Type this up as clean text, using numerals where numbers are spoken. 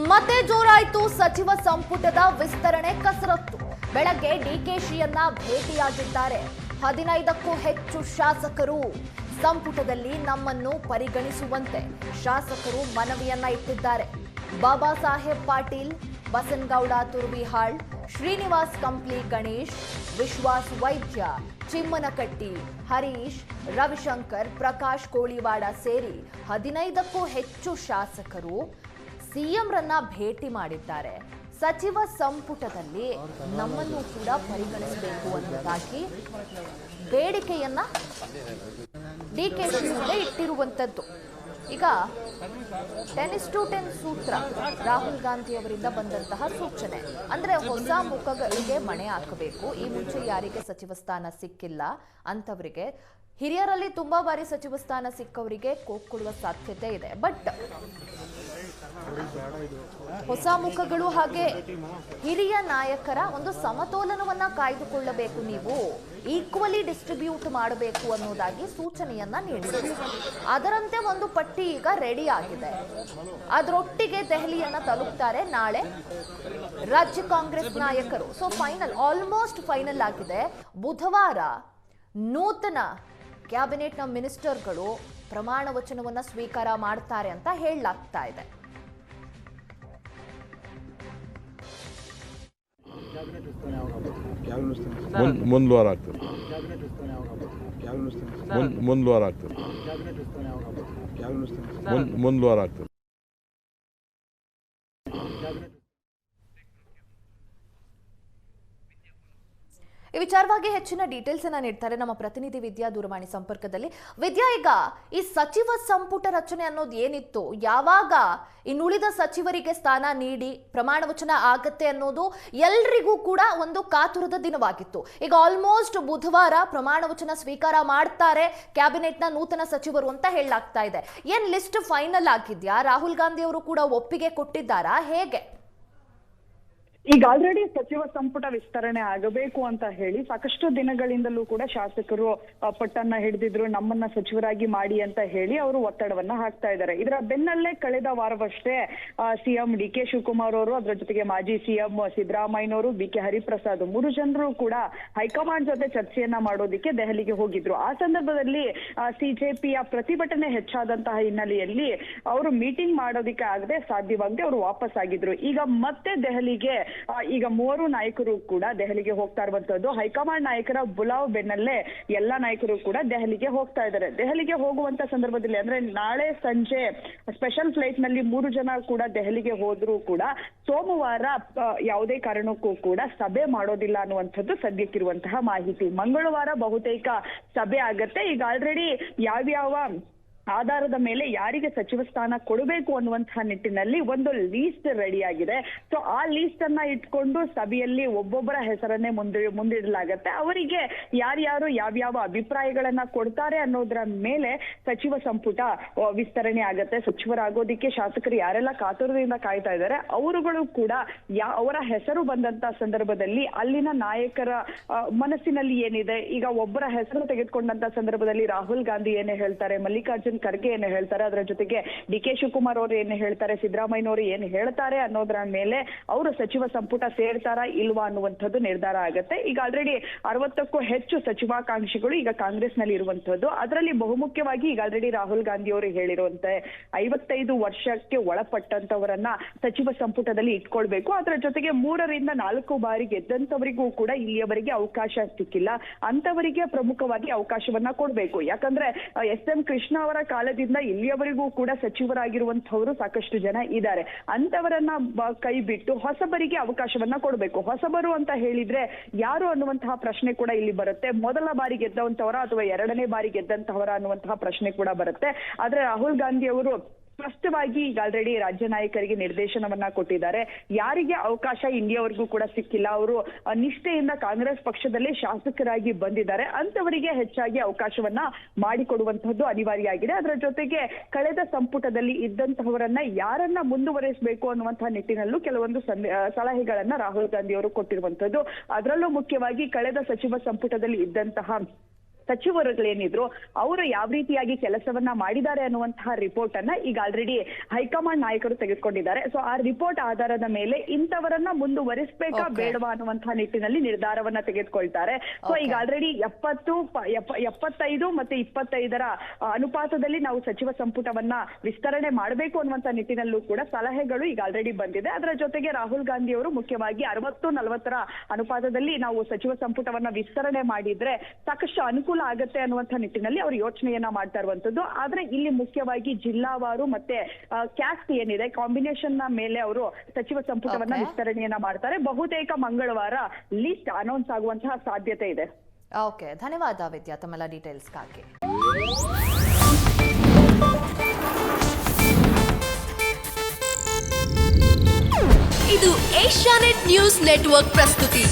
ಮತ್ತೆ ಜೋರಾಯಿತು ಸಚಿವ ಸಂಪುಟದ ವಿಸ್ತರಣೆ ಕಸರತ್ತು. ಬೆಳಗ್ಗೆ ಡಿಕೆಶಿಯನ್ನ ಭೇಟಿಯಾಗಿದ್ದಾರೆ 15ಕ್ಕೂ ಹೆಚ್ಚು ಶಾಸಕರು. ಸಂಪುಟದಲ್ಲಿ ನಮ್ಮನ್ನು ಪರಿಗಣಿಸುವಂತೆ ಶಾಸಕರು ಮನವಿಯನ್ನ ಇಟ್ಟಿದ್ದಾರೆ. ಬಾಬಾ ಸಾಹೇಬ್ ಪಾಟೀಲ್, ಬಸನಗೌಡ ತುರ್ವಿಹಾಳ್, ಶ್ರೀನಿವಾಸ್ ಕಂಪ್ಲಿ ಗಣೇಶ್, ವಿಶ್ವಾಸ್ ವೈದ್ಯ, ಚಿಮ್ಮನಕಟ್ಟಿ, ಹರೀಶ್, ರವಿಶಂಕರ್, ಪ್ರಕಾಶ್ ಕೋಳಿವಾಡ ಸೇರಿ 15ಕ್ಕೂ ಹೆಚ್ಚು ಶಾಸಕರು ಸಿಎಂ ರನ್ನ ಭೇಟಿ ಮಾಡಿದ್ದಾರೆ. ಸಚಿವ ಸಂಪುಟದಲ್ಲಿ ನಮ್ಮನ್ನು ಕೂಡ ಪರಿಗಣಿಸಬೇಕು ಅನ್ನೋದಾಗಿ ಬೇಡಿಕೆಯನ್ನ ಡಿಕೆಶಿ ಮುಂದೆ ಇಟ್ಟಿರುವಂತದ್ದು. ಈಗ 10:10 ಸೂತ್ರ ರಾಹುಲ್ ಗಾಂಧಿ ಅವರಿಂದ ಬಂದಂತಹ ಸೂಚನೆ ಅಂದ್ರೆ ಹೊಸ ಮುಖಗಳಿಗೆ ಮಣೆ ಹಾಕಬೇಕು. ಈ ಮುಂಚೆ ಯಾರಿಗೆ ಸಚಿವ ಸ್ಥಾನ ಸಿಕ್ಕಿಲ್ಲ ಅಂತವರಿಗೆ, ಹಿರಿಯರಲ್ಲಿ ತುಂಬಾ ಬಾರಿ ಸಚಿವ ಸ್ಥಾನ ಸಿಕ್ಕವರಿಗೆ ಕೊಡುವ ಸಾಧ್ಯತೆ ಇದೆ. ಬಟ್ ಹೊಸ ಮುಖಗಳು ಹಾಗೆ ಹಿರಿಯ ನಾಯಕರ ಒಂದು ಸಮತೋಲನವನ್ನ ಕಾಯ್ದುಕೊಳ್ಳಬೇಕು, ನೀವು ಈಕ್ವಲಿ ಡಿಸ್ಟ್ರಿಬ್ಯೂಟ್ ಮಾಡಬೇಕು ಅನ್ನೋದಾಗಿ ಸೂಚನೆಯನ್ನ ನೀಡಿದರು. ಅದರಂತೆ ಒಂದು ಪಟ್ಟಿ ಈಗ ರೆಡಿ ಆಗಿದೆ. ಅದರೊಟ್ಟಿಗೆ ದೆಹಲಿಯನ್ನ ತಲುಪ್ತಾರೆ ನಾಳೆ ರಾಜ್ಯ ಕಾಂಗ್ರೆಸ್ ನಾಯಕರು. ಸೊ ಫೈನಲ್, ಆಲ್ಮೋಸ್ಟ್ ಫೈನಲ್ ಆಗಿದೆ. ಬುಧವಾರ ನೂತನ ಕ್ಯಾಬಿನೆಟ್ನ ಮಿನಿಸ್ಟರ್ಗಳು ಪ್ರಮಾಣ ವಚನವನ್ನ ಸ್ವೀಕಾರ ಮಾಡ್ತಾರೆ ಅಂತ ಹೇಳಲಾಗ್ತಾ ಇದೆ. ಮುಂದ್ ವಾರ ಆಗ್ತದೆ. ಮುಂದ್ ವಾರ ಆಗ್ತದೆ. ಮುಂದ್ ವಾರ ಆಗ್ತದೆ. ಈ ವಿಚಾರವಾಗಿ ಹೆಚ್ಚಿನ ಡೀಟೇಲ್ಸ್ ಅನ್ನ ನೀಡ್ತಾರೆ ನಮ್ಮ ಪ್ರತಿನಿಧಿ ವಿದ್ಯಾ ದೂರವಾಣಿ ಸಂಪರ್ಕದಲ್ಲಿ. ವಿದ್ಯಾ, ಈಗ ಈ ಸಚಿವ ಸಂಪುಟ ರಚನೆ ಅನ್ನೋದು ಏನಿತ್ತು, ಯಾವಾಗ ಇನ್ನುಳಿದ ಸಚಿವರಿಗೆ ಸ್ಥಾನ ನೀಡಿ ಪ್ರಮಾಣ ವಚನ ಆಗತ್ತೆ ಅನ್ನೋದು ಎಲ್ರಿಗೂ ಕೂಡ ಒಂದು ಕಾತುರದ ದಿನವಾಗಿತ್ತು. ಈಗ ಆಲ್ಮೋಸ್ಟ್ ಬುಧವಾರ ಪ್ರಮಾಣ ವಚನ ಸ್ವೀಕಾರ ಮಾಡ್ತಾರೆ ಕ್ಯಾಬಿನೆಟ್ನ ನೂತನ ಸಚಿವರು ಅಂತ ಹೇಳಲಾಗ್ತಾ ಇದೆ. ಏನ್ ಲಿಸ್ಟ್ ಫೈನಲ್ ಆಗಿದ್ಯಾ? ರಾಹುಲ್ ಗಾಂಧಿ ಅವರು ಕೂಡ ಒಪ್ಪಿಗೆ ಕೊಟ್ಟಿದ್ದಾರಾ? ಹೇಗೆ? ಈಗ ಆಲ್ರೆಡಿ ಸಚಿವ ಸಂಪುಟ ವಿಸ್ತರಣೆ ಆಗಬೇಕು ಅಂತ ಹೇಳಿ ಸಾಕಷ್ಟು ದಿನಗಳಿಂದಲೂ ಕೂಡ ಶಾಸಕರು ಪಟ್ಟನ್ನ ಹಿಡಿದಿದ್ರು, ನಮ್ಮನ್ನ ಸಚಿವರಾಗಿ ಮಾಡಿ ಅಂತ ಹೇಳಿ ಅವರು ಒತ್ತಡವನ್ನ ಹಾಕ್ತಾ ಇದ್ದಾರೆ. ಇದರ ಬೆನ್ನಲ್ಲೇ ಕಳೆದ ವಾರವಷ್ಟೇ ಸಿಎಂ ಡಿ.ಕೆ. ಶಿವಕುಮಾರ್ ಅವರು, ಅದರ ಜೊತೆಗೆ ಮಾಜಿ ಸಿಎಂ ಸಿದ್ದರಾಮಯ್ಯನವರು, ಬಿ.ಕೆ. ಹರಿಪ್ರಸಾದ್ 3 ಜನರು ಕೂಡ ಹೈಕಮಾಂಡ್ ಜೊತೆ ಚರ್ಚೆಯನ್ನ ಮಾಡೋದಿಕ್ಕೆ ದೆಹಲಿಗೆ ಹೋಗಿದ್ರು. ಆ ಸಂದರ್ಭದಲ್ಲಿ ಸಿಜೆಪಿಯ ಪ್ರತಿಭಟನೆ ಹೆಚ್ಚಾದಂತಹ ಹಿನ್ನೆಲೆಯಲ್ಲಿ ಅವರು ಮೀಟಿಂಗ್ ಮಾಡೋದಿಕ್ಕೆ ಆಗದೆ ಸಾಧ್ಯವಾಗದೆ ಅವರು ವಾಪಸ್ ಆಗಿದ್ರು. ಈಗ ಮತ್ತೆ ದೆಹಲಿಗೆ ಈಗ 3 ನಾಯಕರು ಕೂಡ ದೆಹಲಿಗೆ ಹೋಗ್ತಾ ಇರುವಂತದ್ದು. ಹೈಕಮಾಂಡ್ ನಾಯಕರ ಬುಲಾವ್ ಬೆನ್ನಲ್ಲೇ ಎಲ್ಲಾ ನಾಯಕರು ಕೂಡ ದೆಹಲಿಗೆ ಹೋಗ್ತಾ ಇದ್ದಾರೆ. ದೆಹಲಿಗೆ ಹೋಗುವಂತ ಸಂದರ್ಭದಲ್ಲಿ ಅಂದ್ರೆ ನಾಳೆ ಸಂಜೆ ಸ್ಪೆಷಲ್ ಫ್ಲೈಟ್ ನಲ್ಲಿ 3 ಜನ ಕೂಡ ದೆಹಲಿಗೆ ಹೋದ್ರೂ ಕೂಡ ಸೋಮವಾರ ಯಾವುದೇ ಕಾರಣಕ್ಕೂ ಕೂಡ ಸಭೆ ಮಾಡೋದಿಲ್ಲ ಅನ್ನುವಂಥದ್ದು ಸದ್ಯಕ್ಕಿರುವಂತಹ ಮಾಹಿತಿ. ಮಂಗಳವಾರ ಬಹುತೇಕ ಸಭೆ ಆಗತ್ತೆ. ಈಗ ಆಲ್ರೆಡಿ ಯಾವ್ಯಾವ ಆಧಾರದ ಮೇಲೆ ಯಾರಿಗೆ ಸಚಿವ ಸ್ಥಾನ ಕೊಡಬೇಕು ಅನ್ನುವಂತಹ ನಿಟ್ಟಿನಲ್ಲಿ ಒಂದು ಲೀಸ್ಟ್ ರೆಡಿ ಆಗಿದೆ. ಸೊ ಆ ಲೀಸ್ಟ್ ಅನ್ನ ಇಟ್ಕೊಂಡು ಸಭೆಯಲ್ಲಿ ಒಬ್ಬೊಬ್ಬರ ಹೆಸರನ್ನೇ ಮುಂದಿಡಲಾಗತ್ತೆ. ಅವರಿಗೆ ಯಾರ್ಯಾರು ಯಾವ್ಯಾವ ಅಭಿಪ್ರಾಯಗಳನ್ನ ಕೊಡ್ತಾರೆ ಅನ್ನೋದ್ರ ಮೇಲೆ ಸಚಿವ ಸಂಪುಟ ವಿಸ್ತರಣೆ ಆಗತ್ತೆ. ಸಚಿವರಾಗೋದಿಕ್ಕೆ ಶಾಸಕರು ಯಾರೆಲ್ಲ ಕಾತುರದಿಂದ ಕಾಯ್ತಾ ಇದ್ದಾರೆ ಅವರುಗಳು ಕೂಡ ಅವರ ಹೆಸರು ಬಂದಂತ ಸಂದರ್ಭದಲ್ಲಿ ಅಲ್ಲಿನ ನಾಯಕರ ಮನಸ್ಸಿನಲ್ಲಿ ಏನಿದೆ, ಈಗ ಒಬ್ಬರ ಹೆಸರು ತೆಗೆದುಕೊಂಡಂತ ಸಂದರ್ಭದಲ್ಲಿ ರಾಹುಲ್ ಗಾಂಧಿ ಏನೇ ಹೇಳ್ತಾರೆ, ಮಲ್ಲಿಕಾರ್ಜುನ್ ಖರ್ಗೆ ಏನು ಹೇಳ್ತಾರೆ, ಅದರ ಜೊತೆಗೆ ಡಿ.ಕೆ. ಶಿವಕುಮಾರ್ ಅವರು ಏನು ಹೇಳ್ತಾರೆ, ಸಿದ್ದರಾಮಯ್ಯನವರು ಏನು ಹೇಳ್ತಾರೆ ಅನ್ನೋದ್ರ ಮೇಲೆ ಅವರು ಸಚಿವ ಸಂಪುಟ ಸೇರ್ತಾರಾ ಇಲ್ವಾ ಅನ್ನುವಂಥದ್ದು ನಿರ್ಧಾರ ಆಗತ್ತೆ. ಈಗ ಆಲ್ರೆಡಿ 60ಕ್ಕೂ ಹೆಚ್ಚು ಸಚಿವಾಕಾಂಕ್ಷಿಗಳು ಈಗ ಕಾಂಗ್ರೆಸ್ ನಲ್ಲಿ ಇರುವಂತದ್ದು. ಅದರಲ್ಲಿ ಬಹುಮುಖ್ಯವಾಗಿ ಈಗ ಆಲ್ರೆಡಿ ರಾಹುಲ್ ಗಾಂಧಿ ಅವರು ಹೇಳಿರುವಂತೆ 55 ವರ್ಷಕ್ಕೆ ಒಳಪಟ್ಟಂತವರನ್ನ ಸಚಿವ ಸಂಪುಟದಲ್ಲಿ ಇಟ್ಕೊಳ್ಬೇಕು. ಅದರ ಜೊತೆಗೆ 3 ರಿಂದ 4 ಬಾರಿ ಗೆದ್ದಂತವರಿಗೂ ಕೂಡ ಇಲ್ಲಿಯವರೆಗೆ ಅವಕಾಶ ಸಿಕ್ಕಿಲ್ಲ, ಅಂತವರಿಗೆ ಪ್ರಮುಖವಾಗಿ ಅವಕಾಶವನ್ನ ಕೊಡ್ಬೇಕು. ಯಾಕಂದ್ರೆ ಎಸ್.ಎಂ. ಕೃಷ್ಣ ಅವರ ಕಾಲದಿಂದ ಇಲ್ಲಿಯವರೆಗೂ ಕೂಡ ಸಚಿವರಾಗಿರುವಂತವರು ಸಾಕಷ್ಟು ಜನ ಇದ್ದಾರೆ. ಅಂತವರನ್ನ ಕೈ ಬಿಟ್ಟು ಹೊಸಬರಿಗೆ ಅವಕಾಶವನ್ನ ಕೊಡಬೇಕು. ಹೊಸಬರು ಅಂತ ಹೇಳಿದ್ರೆ ಯಾರು ಅನ್ನುವಂತಹ ಪ್ರಶ್ನೆ ಕೂಡ ಇಲ್ಲಿ ಬರುತ್ತೆ. ಮೊದಲ ಬಾರಿ ಗೆದ್ದಂತವರ ಅಥವಾ 2ನೇ ಬಾರಿ ಗೆದ್ದಂತವರ ಅನ್ನುವಂತಹ ಪ್ರಶ್ನೆ ಕೂಡ ಬರುತ್ತೆ. ಆದ್ರೆ ರಾಹುಲ್ ಗಾಂಧಿ ಅವರು ಸ್ಪಷ್ಟವಾಗಿ ಈಗ ಆಲ್ರೆಡಿ ರಾಜ್ಯ ನಾಯಕರಿಗೆ ನಿರ್ದೇಶನವನ್ನ ಕೊಟ್ಟಿದ್ದಾರೆ. ಯಾರಿಗೆ ಅವಕಾಶ ಇಲ್ಲಿಯವರೆಗೂ ಕೂಡ ಸಿಕ್ಕಿಲ್ಲ, ಅವರು ನಿಷ್ಠೆಯಿಂದ ಕಾಂಗ್ರೆಸ್ ಪಕ್ಷದಲ್ಲಿ ಶಾಸಕರಾಗಿ ಬಂದಿದ್ದಾರೆ, ಅಂತವರಿಗೆ ಹೆಚ್ಚಾಗಿ ಅವಕಾಶವನ್ನ ಮಾಡಿಕೊಡುವಂತಹದ್ದು ಅನಿವಾರ್ಯ ಆಗಿದೆ. ಅದರ ಜೊತೆಗೆ ಕಳೆದ ಸಂಪುಟದಲ್ಲಿ ಇದ್ದಂತಹವರನ್ನ ಯಾರನ್ನ ಮುಂದುವರಿಸಬೇಕು ಅನ್ನುವಂತಹ ನಿಟ್ಟಿನಲ್ಲೂ ಕೆಲವೊಂದು ಸಲಹೆಗಳನ್ನ ರಾಹುಲ್ ಗಾಂಧಿ ಅವರು ಕೊಟ್ಟಿರುವಂತದ್ದು. ಅದರಲ್ಲೂ ಮುಖ್ಯವಾಗಿ ಕಳೆದ ಸಚಿವ ಸಂಪುಟದಲ್ಲಿ ಇದ್ದಂತಹ ಸಚಿವರುಗಳೇನಿದ್ರು ಅವರು ಯಾವ ರೀತಿಯಾಗಿ ಕೆಲಸವನ್ನ ಮಾಡಿದ್ದಾರೆ ಅನ್ನುವಂತಹ ರಿಪೋರ್ಟ್ ಅನ್ನ ಈಗ ಆಲ್ರೆಡಿ ಹೈಕಮಾಂಡ್ ನಾಯಕರು ತೆಗೆದುಕೊಂಡಿದ್ದಾರೆ. ಸೊ ಆ ರಿಪೋರ್ಟ್ ಆಧಾರದ ಮೇಲೆ ಇಂಥವರನ್ನ ಮುಂದುವರಿಸಬೇಕಾ ಬೇಡವಾ ಅನ್ನುವಂತಹ ನಿಟ್ಟಿನಲ್ಲಿ ನಿರ್ಧಾರವನ್ನ ತೆಗೆದುಕೊಳ್ತಾರೆ. ಸೊ ಈಗ ಆಲ್ರೆಡಿ 75 ಮತ್ತೆ 25 ಅನುಪಾತದಲ್ಲಿ ನಾವು ಸಚಿವ ಸಂಪುಟವನ್ನ ವಿಸ್ತರಣೆ ಮಾಡಬೇಕು ಅನ್ನುವಂತ ನಿಟ್ಟಿನಲ್ಲೂ ಕೂಡ ಸಲಹೆಗಳು ಈಗ ಆಲ್ರೆಡಿ ಬಂದಿದೆ. ಅದರ ಜೊತೆಗೆ ರಾಹುಲ್ ಗಾಂಧಿ ಅವರು ಮುಖ್ಯವಾಗಿ 60-40 ಅನುಪಾತದಲ್ಲಿ ನಾವು ಸಚಿವ ಸಂಪುಟವನ್ನ ವಿಸ್ತರಣೆ ಮಾಡಿದ್ರೆ ಸಾಕಷ್ಟು ಅನುಕೂಲ ಆಗತ್ತೆ ಅನ್ನುವಂತ ನಿಟ್ಟಿನಲ್ಲಿ ಅವರು ಯೋಚನೆಯನ್ನ ಮಾಡ್ತಾ ಇರುವಂತದ್ದು. ಆದ್ರೆ ಇಲ್ಲಿ ಮುಖ್ಯವಾಗಿ ಜಿಲ್ಲಾವಾರು ಮತ್ತೆ ಕ್ಯಾಸ್ಟ್ ಏನಿದೆ ಕಾಂಬಿನೇಷನ್ ನ ಮೇಲೆ ಅವರು ಸಚಿವ ಸಂಪುಟವನ್ನ ವಿಸ್ತರಣೆಯನ್ನ ಮಾಡ್ತಾರೆ. ಬಹುತೇಕ ಮಂಗಳವಾರ ಲಿಸ್ಟ್ ಅನೌನ್ಸ್ ಆಗುವಂತಹ ಸಾಧ್ಯತೆ ಇದೆ. ಓಕೆ, ಧನ್ಯವಾದ ವಿದ್ಯಾ ತಮ್ಮೆಲ್ಲ ಡೀಟೇಲ್ಸ್ಗಾಗಿ. ಇದು ಏಷ್ಯಾನೆಟ್ ನ್ಯೂಸ್ ನೆಟ್ವರ್ಕ್ ಪ್ರಸ್ತುತಿ.